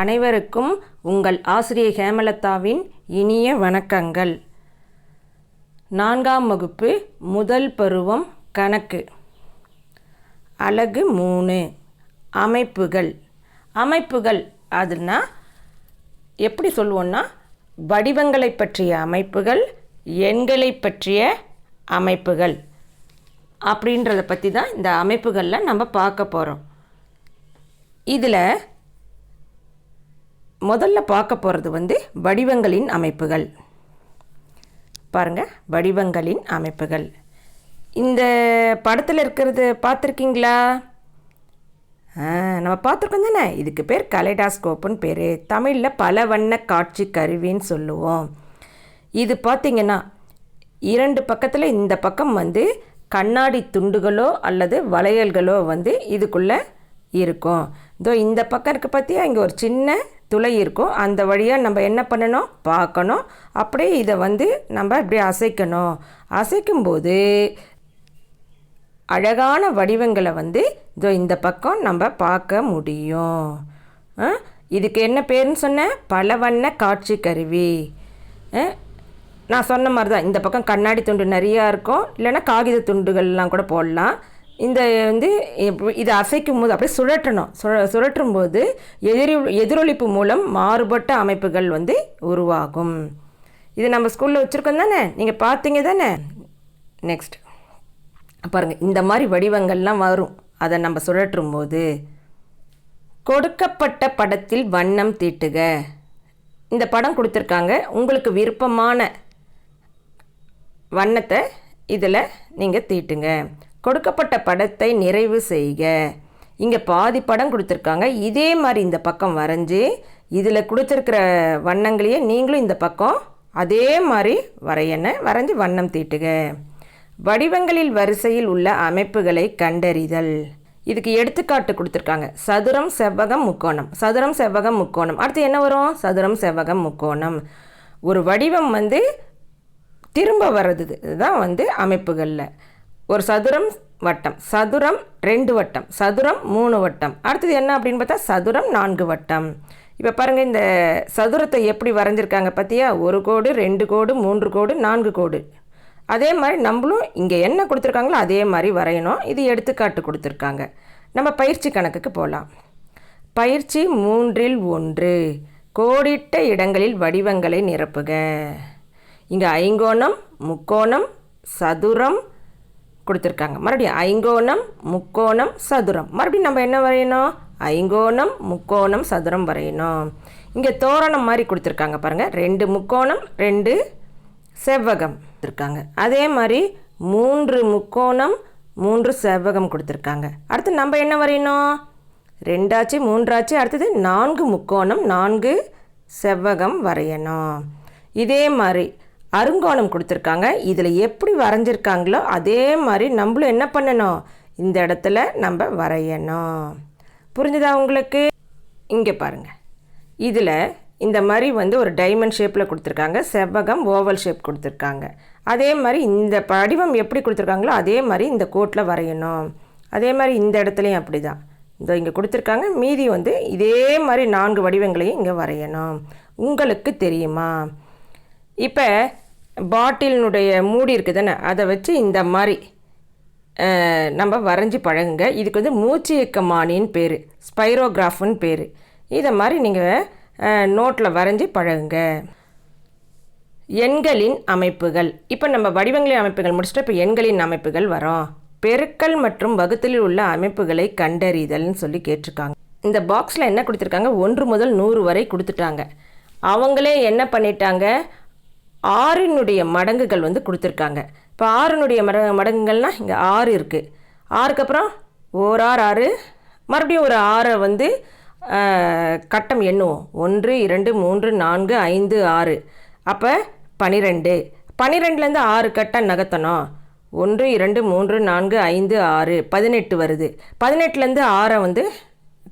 அனைவருக்கும் உங்கள் ஆசிரியை ஹேமலதாவின் இனிய வணக்கங்கள். 4ஆம் வகுப்பு முதல் பருவம் கணக்கு. அலகு 3 அமைப்புகள். அமைப்புகள் அதுனா எப்படி சொல்லுவோன்னா, வடிவங்களை பற்றிய அமைப்புகள், எண்களை பற்றிய அமைப்புகள் அப்படின்றத பற்றி தான் இந்த அமைப்புகளில் நம்ம பார்க்க போகிறோம். இதில் முதல்ல பார்க்க போகிறது வடிவங்களின் அமைப்புகள். பாருங்கள், வடிவங்களின் அமைப்புகள். இந்த படத்தில் இருக்கிறது பார்த்துருக்கீங்களா? நம்ம பார்த்துருக்கோம் தானே. இதுக்கு பேர் கலைடாஸ்கோப்புன்னு பேர். தமிழில் பல வண்ண காட்சி கருவின்னு சொல்லுவோம். இது பார்த்திங்கன்னா 2 பக்கத்தில் இந்த பக்கம் கண்ணாடி துண்டுகளோ அல்லது வளையல்களோ இதுக்குள்ளே இருக்கும். இதோ இந்த பக்கம் இருக்க பார்த்தியா, இங்கே ஒரு சின்ன துளை இருக்கும். அந்த வழியாக நம்ம என்ன பண்ணணும், பார்க்கணும். அப்படியே இதை நம்ம இப்படி அசைக்கணும். அசைக்கும்போது அழகான வடிவங்களை இதோ இந்த பக்கம் நம்ம பார்க்க முடியும். இதுக்கு என்ன பேருன்னு சொன்னேன்? பல வண்ண காட்சி கருவி. நான் சொன்ன மாதிரி தான், இந்த பக்கம் கண்ணாடி துண்டு நிறையா இருக்கும், இல்லைன்னா காகித துண்டுகள்லாம் கூட போடலாம். இந்த இதை அசைக்கும் போது அப்படியே சுழற்றணும். சுழற்றும் போது எதிரொலிப்பு மூலம் மாறுபட்ட அமைப்புகள் உருவாகும். இது நம்ம ஸ்கூலில் வச்சுருக்கோம் தானே, நீங்கள் பார்த்தீங்க தானே. நெக்ஸ்ட் பாருங்கள், இந்த மாதிரி வடிவங்கள்லாம் வரும். அதை நம்ம சுழற்றும் போது கொடுக்கப்பட்ட படத்தில் வண்ணம் தீட்டுக. இந்த படம் கொடுத்துருக்காங்க. உங்களுக்கு விருப்பமான வண்ணத்தை இதில் நீங்கள் தீட்டுங்க. கொடுக்கப்பட்ட படத்தை நிறைவு செய்க. இங்கே பாதி படம் கொடுத்துருக்காங்க. இதே மாதிரி இந்த பக்கம் வரைஞ்சி இதில் கொடுத்துருக்கிற வண்ணங்களையே நீங்களும் இந்த பக்கம் அதே மாதிரி வரைஞ்சி வண்ணம் தீட்டுக. வடிவங்களில் வரிசையில் உள்ள அமைப்புகளை கண்டறிதல். இதுக்கு எடுத்துக்காட்டு கொடுத்துருக்காங்க. சதுரம், செவ்வகம், முக்கோணம். சதுரம், செவ்வகம், முக்கோணம். அடுத்து என்ன வரும்? சதுரம், செவ்வகம், முக்கோணம். ஒரு வடிவம் திரும்ப வர்றது இதுதான் அமைப்புகளில். ஒரு சதுரம், வட்டம். சதுரம் 2 வட்டம். சதுரம் 3 வட்டம். அடுத்தது என்ன அப்படின்னு பார்த்தா சதுரம் 4 வட்டம். இப்போ பாருங்கள், இந்த சதுரத்தை எப்படி வரைஞ்சிருக்காங்க பார்த்தியா? 1 கோடு, 2 கோடு, 3 கோடு, 4 கோடு. அதே மாதிரி நம்மளும் இங்கே என்ன கொடுத்துருக்காங்களோ அதே மாதிரி வரையணும். இது எடுத்துக்காட்டு கொடுத்துருக்காங்க. நம்ம பயிற்சி கணக்குக்கு போகலாம். பயிற்சி 3இல் 1 கோடிட்ட இடங்களில் வடிவங்களை நிரப்புக. இங்கே ஐங்கோணம், முக்கோணம், சதுரம் கொடுத்துருக்காங்க. மறுபடியும் ஐங்கோணம், முக்கோணம், சதுரம். மறுபடியும் நம்ம என்ன வரையணும்? ஐங்கோணம், முக்கோணம், சதுரம் வரையணும். இங்கே தோரணம் மாதிரி கொடுத்துருக்காங்க பாருங்கள். 2 முக்கோணம், 2 செவ்வகம் கொடுத்துருக்காங்க. அதே மாதிரி 3 முக்கோணம், 3 செவ்வகம் கொடுத்துருக்காங்க. அடுத்து நம்ம என்ன வரையணும்? 2 ஆச்சு, 3 ஆச்சு. அடுத்தது 4 முக்கோணம், 4 செவ்வகம் வரையணும். இதே மாதிரி அருங்கோணம் கொடுத்துருக்காங்க. இதில் எப்படி வரைஞ்சிருக்காங்களோ அதே மாதிரி நம்மளும் என்ன பண்ணணும்? இந்த இடத்துல நம்ம வரையணும். புரிஞ்சுதா உங்களுக்கு? இங்கே பாருங்கள், இதில் இந்த மாதிரி ஒரு டைமண்ட் ஷேப்பில் கொடுத்துருக்காங்க. செவ்வகம் ஓவல் ஷேப் கொடுத்துருக்காங்க. அதே மாதிரி இந்த வடிவம் எப்படி கொடுத்துருக்காங்களோ அதே மாதிரி இந்த கோட்டில் வரையணும். அதே மாதிரி இந்த இடத்துலையும் அப்படி தான். இந்த இங்கே கொடுத்துருக்காங்க. மீதி இதே மாதிரி 4 வடிவங்களையும் இங்கே வரையணும். உங்களுக்கு தெரியுமா? இப்போ பாட்டிலினுடைய மூடி இருக்குது தானே, அதை வச்சு இந்த மாதிரி நம்ம வரைஞ்சி பழகுங்க. இதுக்கு மூச்சு இயக்கமானின்னு பேர், ஸ்பைரோகிராஃப்னு பேர். இதை மாதிரி நீங்கள் நோட்டில் வரைஞ்சி பழகுங்க. எண்களின் அமைப்புகள். இப்போ நம்ம வடிவங்களின் அமைப்புகள் முடிச்சுட்டு இப்போ எண்களின் அமைப்புகள் வரோம். பெருக்கல் மற்றும் வகுத்தலில் உள்ள அமைப்புகளை கண்டறிதல்னு சொல்லி கேட்டிருக்காங்க. இந்த பாக்ஸில் என்ன கொடுத்துருக்காங்க? 1 முதல் 100 வரை கொடுத்துட்டாங்க. அவங்களே என்ன பண்ணிட்டாங்க? 6னுடைய மடங்குகள் கொடுத்துருக்காங்க. இப்போ 6னுடைய மடங்குகள்னால் இங்கே 6 இருக்குது. 6க்கு அப்புறம் 1 6 மறுபடியும் ஒரு 6 கட்டம் எண்ணுவோம். 1 2 3 4 5 6. அப்போ 12. 12லேருந்து 6 கட்டம் நகர்த்தணும். 1 2 3 4 5 6 18 வருது. 18லேருந்து 6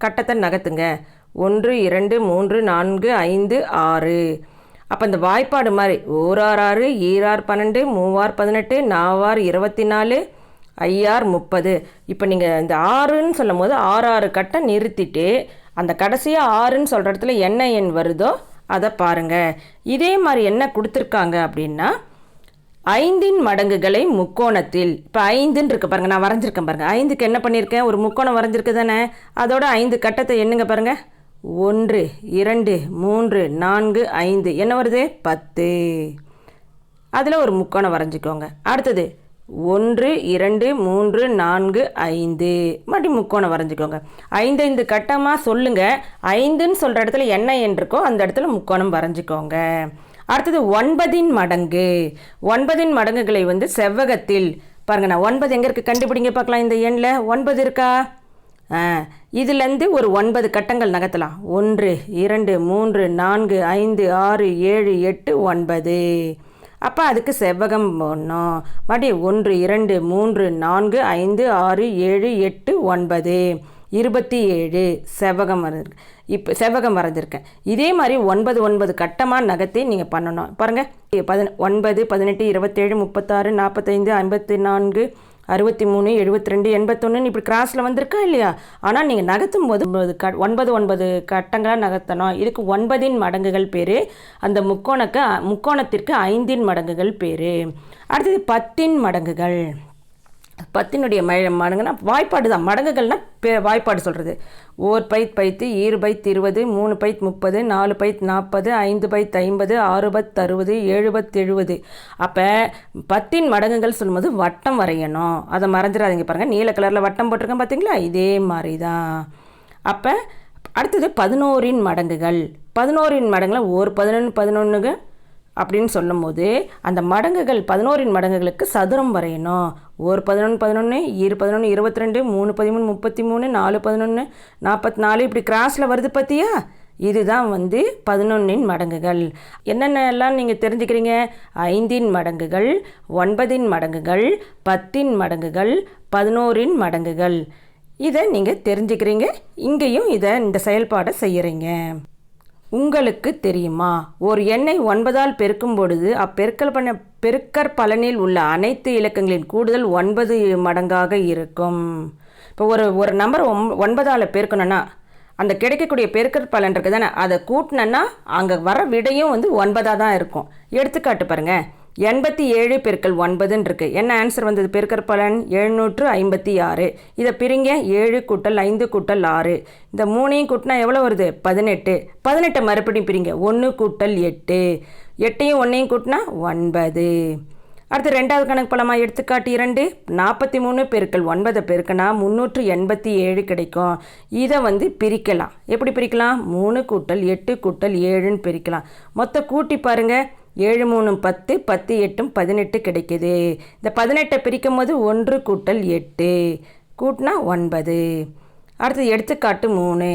கட்டத்தை நகர்த்துங்க. 1 2 3 4 5 6. அப்போ இந்த வாய்ப்பாடு மாதிரி 1 6 6 ஈரார் 12 3 18 4 24 ஐஆர் 30. இப்போ நீங்கள் இந்த 6ன்னு சொல்லும் போது 6 6 கட்டை நிறுத்திட்டு அந்த கடைசியாக 6ன்னு சொல்கிற இடத்துல என்ன எண் வருதோ அதை பாருங்கள். இதே மாதிரி என்ன கொடுத்துருக்காங்க அப்படின்னா 5ன் மடங்குகளை முக்கோணத்தில், இப்போ 5ன்னு இருக்கு பாருங்கள், நான் வரைஞ்சிருக்கேன் பாருங்கள். 5க்கு என்ன பண்ணியிருக்கேன், ஒரு முக்கோணம் வரைஞ்சிருக்கு தானே, அதோட 5 கட்டத்தை எண்ணுங்க பாருங்கள். 1 2 3 4 5 என்ன வருது, 10. அதில் ஒரு முக்கோணம் வரைஞ்சிக்கோங்க. அடுத்தது 1 2 3 4 5 மறுபடியும் முக்கோணம் வரைஞ்சிக்கோங்க. 5 கட்டமாக சொல்லுங்கள். 5ன்னு சொல்கிற இடத்துல என்ன எண் இருக்கோ அந்த இடத்துல முக்கோணம் வரைஞ்சிக்கோங்க. அடுத்தது 9ன் மடங்கு. 9ன் மடங்குகளை வந்து செவ்வகத்தில் பாருங்கள். நான் 9 எங்கே இருக்குது கண்டுபிடிங்க பார்க்கலாம். இந்த எண்ணில் 9 இருக்கா? இதுலேருந்து ஒரு 9 கட்டங்கள் நகர்த்தலாம். 1 2 3 4 5 6 7 8 9. அப்போ அதுக்கு செவ்வகம் போடணும். மறுபடியும் 1 2 3 4 5 6 7 8 9 27 செவ்வகம் வரைஞ்சிருக்கு. இப்போ செவ்வகம் வரைஞ்சிருக்கேன். இதே மாதிரி 9 கட்டமாக நகர்த்தி நீங்கள் பண்ணணும். பாருங்கள், 9 18 27 36 45 54 63 72 81 இப்படி கிராஸில் வந்திருக்கா இல்லையா? ஆனால் நீங்கள் நகர்த்தும் போது 9 கட்டங்களாக நகர்த்தணும். இதுக்கு 9ன் மடங்குகள் பேர். அந்த முக்கோணத்திற்கு 5ன் மடங்குகள் பேர். அடுத்தது 10ன் மடங்குகள். 10னுடைய மடங்குனா வாய்ப்பாடு தான். மடங்குகள்னால் வாய்ப்பாடு சொல்கிறது. 1 பைத் 10 2 பைத் 20 3 பைத் 30 4 பைத் 40 5 பைத் 50 6 பைத் 60 7 பைத் 70. அப்போ 10ன் மடங்குகள் சொல்லும்போது வட்டம் வரையணும். அதை மறைஞ்சிடாதீங்க. பாருங்கள், நீல கலரில் வட்டம் போட்டிருக்கேன் பார்த்தீங்களா? இதே மாதிரி தான். அப்போ அடுத்தது 11ன் மடங்குகள். 11ன் மடங்குல ஒரு 11 அப்படின்னு சொல்லும் போது அந்த மடங்குகள் 11ன் மடங்குகளுக்கு சதுரம் வரையணும். ஒரு 11 11 2 11 22 3 13 33 4 11 44 இப்படி கிராஸில் வருது பார்த்தியா? இதுதான் வந்து 11ன் மடங்குகள். என்னென்னலாம் நீங்கள் தெரிஞ்சுக்கிறீங்க? 5ன் மடங்குகள், 9ன் மடங்குகள், 10ன் மடங்குகள், 11ன் மடங்குகள். இதை நீங்கள் தெரிஞ்சுக்கிறீங்க. இங்கேயும் இந்த செயல்பாடை செய்கிறீங்க. உங்களுக்கு தெரியுமா, ஒரு எண்ணை 9ஆல் பெருக்கும் பொழுது பெருக்கற் பலனில் உள்ள அனைத்து இலக்கங்களின் கூடுதல் 9 மடங்காக இருக்கும். இப்போ ஒரு நம்பர் 9ஆல் பெருக்கணும்னா அந்த கிடைக்கக்கூடிய பெருக்கற் பலன் இருக்குது தானே, அதை கூட்டினன்னா அங்கே வர விடையும் வந்து 9ஆக தான் இருக்கும். எடுத்துக்காட்டு பாருங்கள், 87 பெருக்கல் 9ன்னு இருக்குது. என்ன ஆன்சர் வந்தது? பெருக்கற் பலன் 756. இதை பிரிங்க, 7 கூட்டல் 5 கூட்டல் 6. இந்த 3ஐயும் கூட்டினா எவ்வளோ வருது? 18. 18 மறுபடியும் பிரிங்க, 1 கூட்டல் 8. 8ஐயும் 1ஐயும் கூட்டினா 9. அடுத்து ரெண்டாவது கணக்கு போலாமா? எடுத்துக்காட்டு 2. 43 பெருக்கல் 9 பெருக்கினா 387 கிடைக்கும். இதை வந்து பிரிக்கலாம். எப்படி பிரிக்கலாம்? 3 கூட்டல் 8 கூட்டல் 7ன்னு பிரிக்கலாம். மொத்த கூட்டி பாருங்கள், 7 3 10 10 8 18 கிடைக்குது. இந்த 18 பிரிக்கும் போது 1 கூட்டல் 8 கூட்டினா 9. அடுத்து எடுத்துக்காட்டு 3.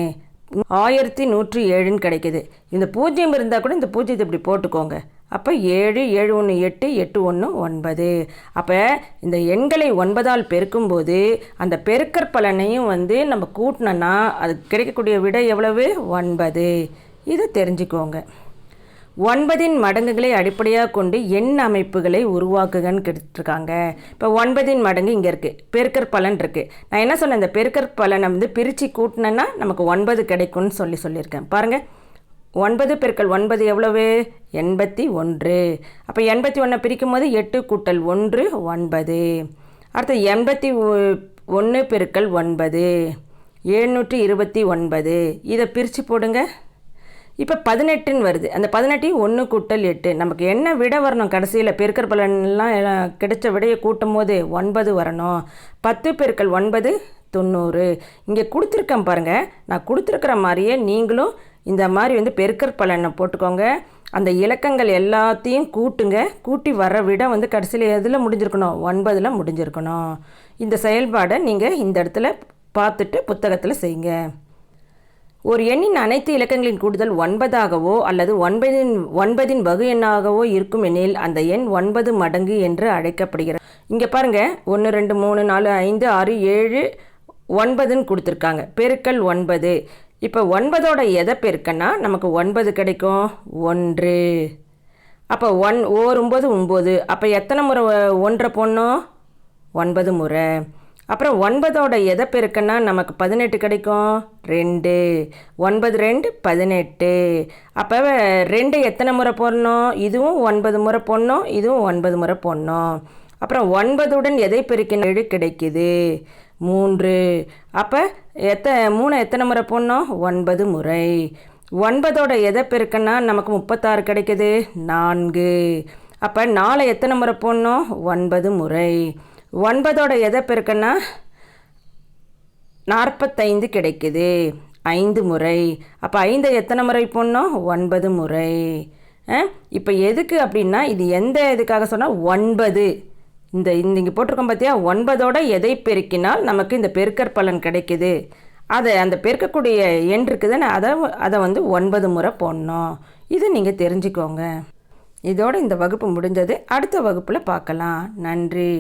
1107ன்னு கிடைக்குது. இந்த 0 இருந்தால் கூட இந்த 0 இப்படி போட்டுக்கோங்க. அப்போ 7 7 1 8 8 1 9. அப்போ இந்த எண்களை 9ஆல் பெருக்கும்போது அந்த பெருக்கற் பலனையும் வந்து நம்ம கூட்டினோன்னா அது கிடைக்கக்கூடிய விடை எவ்வளவு? 9. இதை தெரிஞ்சுக்கோங்க. 9ன் மடங்குகளை அடிப்படையாக கொண்டு எண் அமைப்புகளை உருவாக்குகன்னு கேட்டுருக்காங்க. இப்போ 9ன் மடங்கு இங்கே இருக்குது, பெருக்கற் பலன் இருக்குது. நான் என்ன சொன்னேன், இந்த பெருக்கற் பலனை வந்து பிரித்து கூட்டினேன்னா நமக்கு 9 கிடைக்கும்னு சொல்லியிருக்கேன். பாருங்கள், 9 பெருக்கல் 9 எவ்வளவு? 81. அப்போ 81 பிரிக்கும் போது 8 கூட்டல் 1 9. அடுத்து 81 பெருக்கல் 9 729. இதை பிரித்து போடுங்க. இப்போ 18ன்னு வருது. அந்த 18ஐயும் 1 கூட்டல் 8. நமக்கு என்ன விட வரணும்? கடைசியில் பெருக்கற் பலன்லாம் கிடைச்ச விடையை கூட்டும் போது 9 வரணும். 10 பெருக்கல் 9 90. இங்கே கொடுத்துருக்கேன் பாருங்கள். நான் கொடுத்துருக்கிற மாதிரியே நீங்களும் இந்த மாதிரி வந்து பெருக்கற் பலனை போட்டுக்கோங்க. அந்த இலக்கங்கள் எல்லாத்தையும் கூட்டுங்க. கூட்டி வர விட வந்து கடைசியில் எதில் முடிஞ்சிருக்கணும்? 9ல் முடிஞ்சிருக்கணும். இந்த செயல்பாடை நீங்கள் இந்த இடத்துல பார்த்துட்டு புத்தகத்தில் செய்யுங்க. ஒரு எண்ணின் அனைத்து இலக்கங்களின் கூடுதல் 9ஆகவோ அல்லது 9ன் வகு எண்ணாகவோ இருக்கும் எனில் அந்த எண் 9 மடங்கு என்று அழைக்கப்படுகிறது. இங்கே பாருங்கள், 1 2 3 4 5 6 7 9ன்னு கொடுத்துருக்காங்க. பெருக்கல் 9. இப்போ 9ஓட எதை பெருக்கன்னா நமக்கு 9 கிடைக்கும்? 1. அப்போ 1 9 9. அப்போ எத்தனை முறை 1 போடணும்? 9 முறை. அப்புறம் 9ஓட எதை பெருக்குன்னா நமக்கு 18 கிடைக்கும்? 2. 9 2 18. அப்போ 2 எத்தனை முறை போடணும்? இதுவும் 9 முறை போடணும், இதுவும் 9 முறை போடணும். அப்புறம் 9உடன் எதை பெருக்கினா 7 கிடைக்குது? 3. அப்போ 3 எத்தனை முறை போடணும்? 9 முறை. 9ஓட எதை பெருக்குன்னா நமக்கு 36 கிடைக்குது? 4. அப்போ 4 எத்தனை முறை போடணும்? 9 முறை. 9ஓட எதை பெருக்குன்னா 45 கிடைக்குது? 5 முறை. அப்போ 5 எத்தனை முறை போடணும்? 9 முறை. இப்போ எதுக்கு அப்படின்னா இது எந்த இதுக்காக சொன்னால் 9 இந்த இங்கே போட்டிருக்கோம் பார்த்தியா? 9ஓட எதை பெருக்கினால் நமக்கு இந்த பெருக்கற் பலன் கிடைக்குது. அந்த பெருக்கக்கூடிய எண் இருக்குதுன்னு அதை 9 முறை போடணும். இது நீங்கள் தெரிஞ்சுக்கோங்க. இதோடு இந்த வகுப்பு முடிஞ்சது. அடுத்த வகுப்பில் பார்க்கலாம். நன்றி.